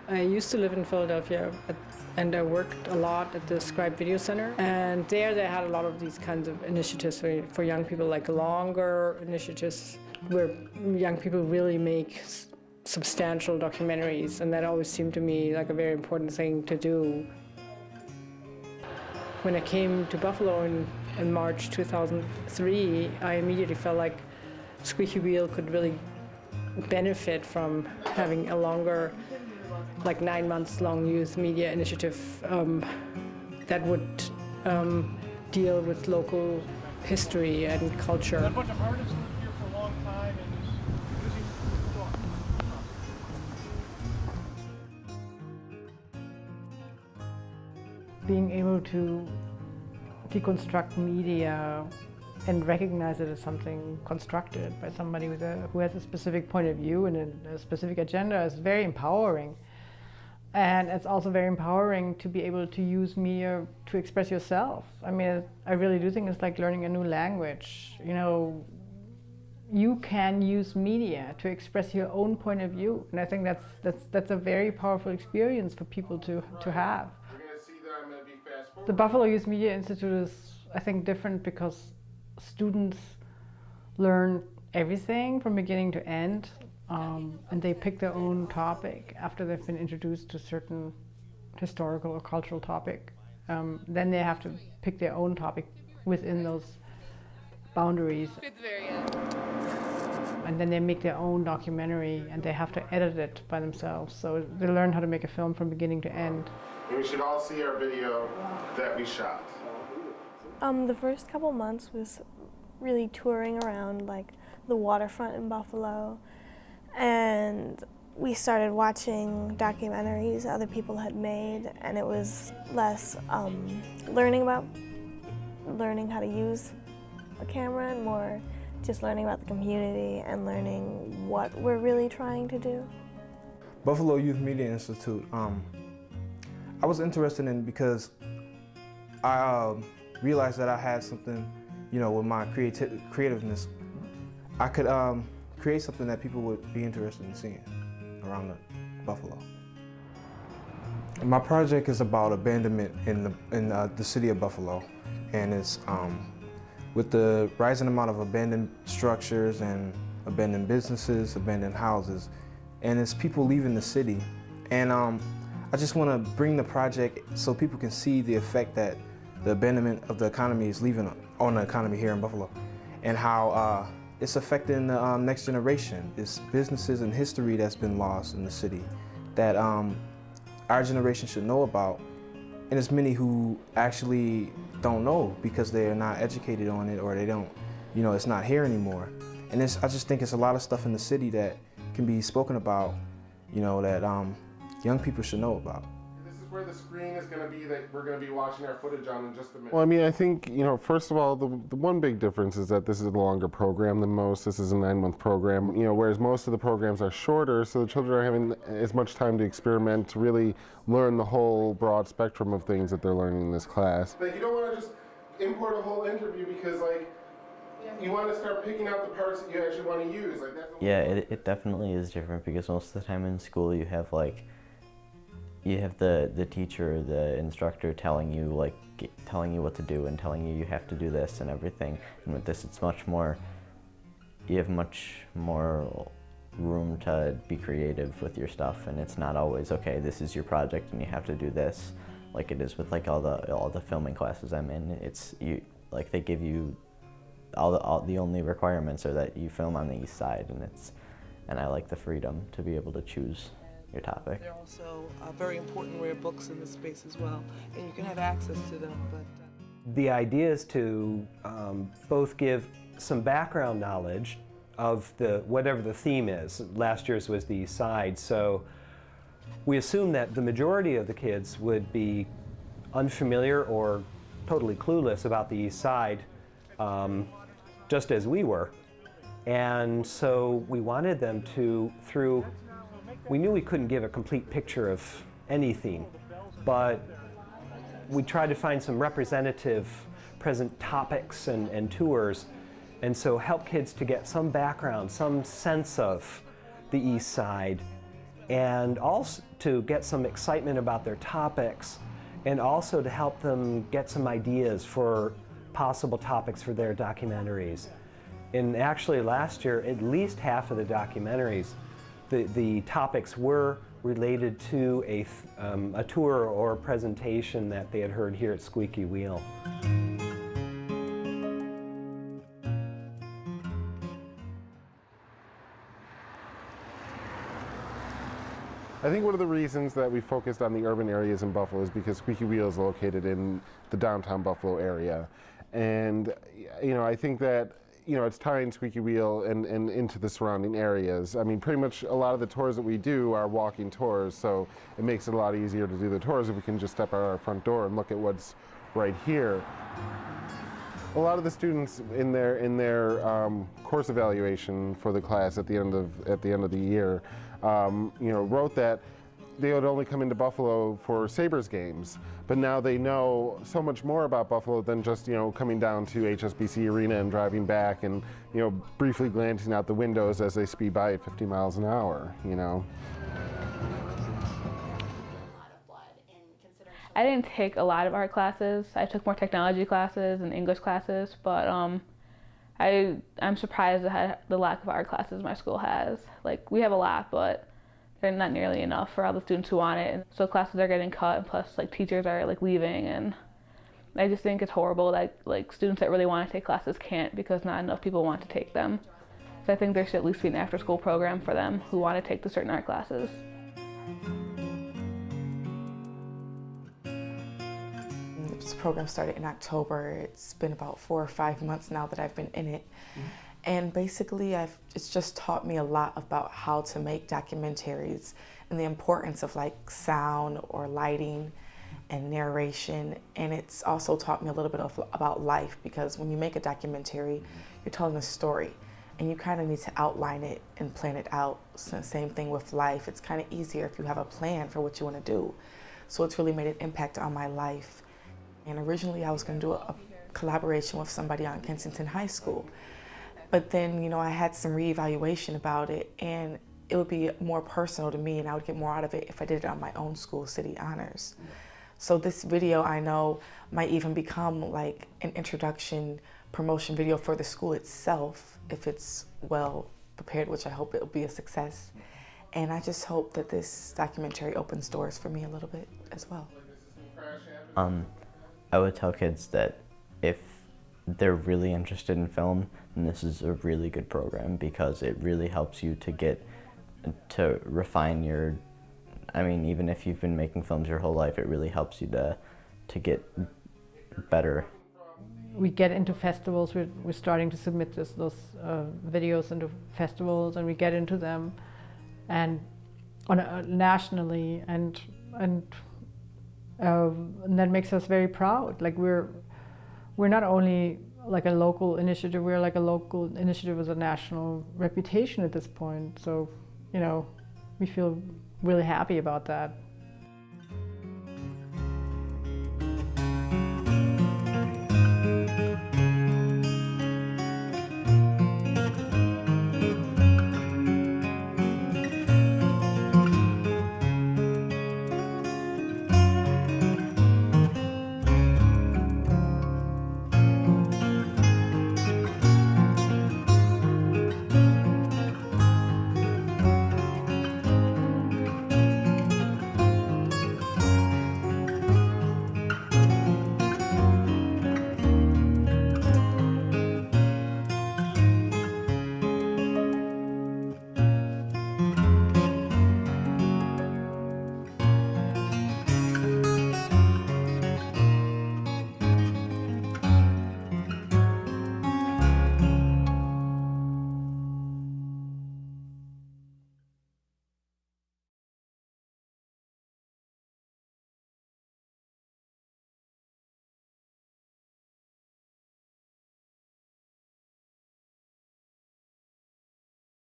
I used to live in Philadelphia and I worked a lot at the Scribe Video Center. And there they had a lot of these kinds of initiatives for young people, like longer initiatives where young people really make substantial documentaries. And that always seemed to me like a very important thing to do. When I came to Buffalo in March 2003, I immediately felt like Squeaky Wheel could really benefit from having a longer, like 9 months long youth media initiative that would deal with local history and culture. A bunch of artists lived here for a long time and using Being able to deconstruct media and recognize it as something constructed by somebody who has a specific point of view and a specific agenda is very empowering. And it's also very empowering to be able to use media to express yourself. I mean, I really do think it's like learning a new language. You know, you can use media to express your own point of view. And I think that's a very powerful experience for people to have. The Buffalo Youth Media Institute is, I think, different because students learn everything from beginning to end, and they pick their own topic after they've been introduced to a certain historical or cultural topic. Then they have to pick their own topic within those boundaries. And then they make their own documentary and they have to edit it by themselves. So they learn how to make a film from beginning to end. And we should all see our video that we shot. The first couple months was really touring around like the waterfront in Buffalo, and we started watching documentaries other people had made, and it was less learning how to use a camera and more just learning about the community and learning what we're really trying to do. Buffalo Youth Media Institute, I was interested in because I realized that I had something, you know, with my creativeness. I could create something that people would be interested in seeing around Buffalo. My project is about abandonment in the city of Buffalo, and it's with the rising amount of abandoned structures and abandoned businesses, abandoned houses, and it's people leaving the city. And I just want to bring the project so people can see the effect that the abandonment of the economy is leaving on the economy here in Buffalo, and how it's affecting the next generation. It's businesses and history that's been lost in the city that our generation should know about, and there's many who actually don't know because they are not educated on it, or they don't, you know, it's not here anymore. And I just think it's a lot of stuff in the city that can be spoken about, you know, that young people should know about. This is where the screen is going to be that we're going to be watching our footage on in just a minute. Well, I mean, I think, you know, first of all, the one big difference is that this is a longer program than most. This is a 9-month program, you know, whereas most of the programs are shorter, so the children are having as much time to experiment, to really learn the whole broad spectrum of things that they're learning in this class. Like, you don't want to just import a whole interview because, like, you want to start picking out the parts that you actually want to use. Like, that's yeah, it definitely is different because most of the time in school you have the teacher, the instructor telling you what to do and telling you have to do this and everything. And with this, it's much more, you have much more room to be creative with your stuff, and it's not always, okay, this is your project and you have to do this, like it is with like all the filming classes I'm in. It's they give you all the only requirements are that you film on the east side, and I like the freedom to be able to choose your topic. They're also very important rare books in this space as well, and you can have access to them. But the idea is to both give some background knowledge of whatever the theme is. Last year's was the East Side, so we assume that the majority of the kids would be unfamiliar or totally clueless about the East Side, just as we were. And so we wanted them to, we knew we couldn't give a complete picture of any theme, but we tried to find some representative present topics and tours, and so help kids to get some background, some sense of the East Side, and also to get some excitement about their topics, and also to help them get some ideas for possible topics for their documentaries. And actually last year, at least half of the documentaries, the topics were related to a tour or a presentation that they had heard here at Squeaky Wheel. I think one of the reasons that we focused on the urban areas in Buffalo is because Squeaky Wheel is located in the downtown Buffalo area. And I think that it's tying Squeaky Wheel and into the surrounding areas. I mean, pretty much a lot of the tours that we do are walking tours, so it makes it a lot easier to do the tours if we can just step out our front door and look at what's right here. A lot of the students in their course evaluation for the class at the end of the year, wrote that they would only come into Buffalo for Sabres games, but now they know so much more about Buffalo than just coming down to HSBC Arena and driving back and briefly glancing out the windows as they speed by at 50 miles an hour. I didn't take a lot of art classes. I took more technology classes and English classes, but I'm surprised at the lack of art classes my school has. Like, we have a lot, but they're not nearly enough for all the students who want it. And so classes are getting cut, and plus teachers are leaving, and I just think it's horrible that students that really want to take classes can't because not enough people want to take them. So I think there should at least be an after-school program for them who want to take the certain art classes. This program started in October. It's been about 4 or 5 months now that I've been in it. And basically, it's just taught me a lot about how to make documentaries and the importance of sound or lighting and narration. And it's also taught me a little bit about life, because when you make a documentary, you're telling a story and you kind of need to outline it and plan it out. So same thing with life. It's kind of easier if you have a plan for what you want to do. So it's really made an impact on my life. And originally I was going to do a collaboration with somebody on Kensington High School. But then, I had some reevaluation about it, and it would be more personal to me, and I would get more out of it if I did it on my own school, City Honors. So this video, I know, might even become an introduction promotion video for the school itself, if it's well prepared, which I hope it will be a success. And I just hope that this documentary opens doors for me a little bit as well. I would tell kids that if they're really interested in film, then this is a really good program, because it really helps you to refine your, even if you've been making films your whole life, it really helps you to get better. We get into festivals. We're starting to submit those videos into festivals, and we get into them, and nationally, and that makes us very proud. We're not only a local initiative, we're a local initiative with a national reputation at this point. So, we feel really happy about that.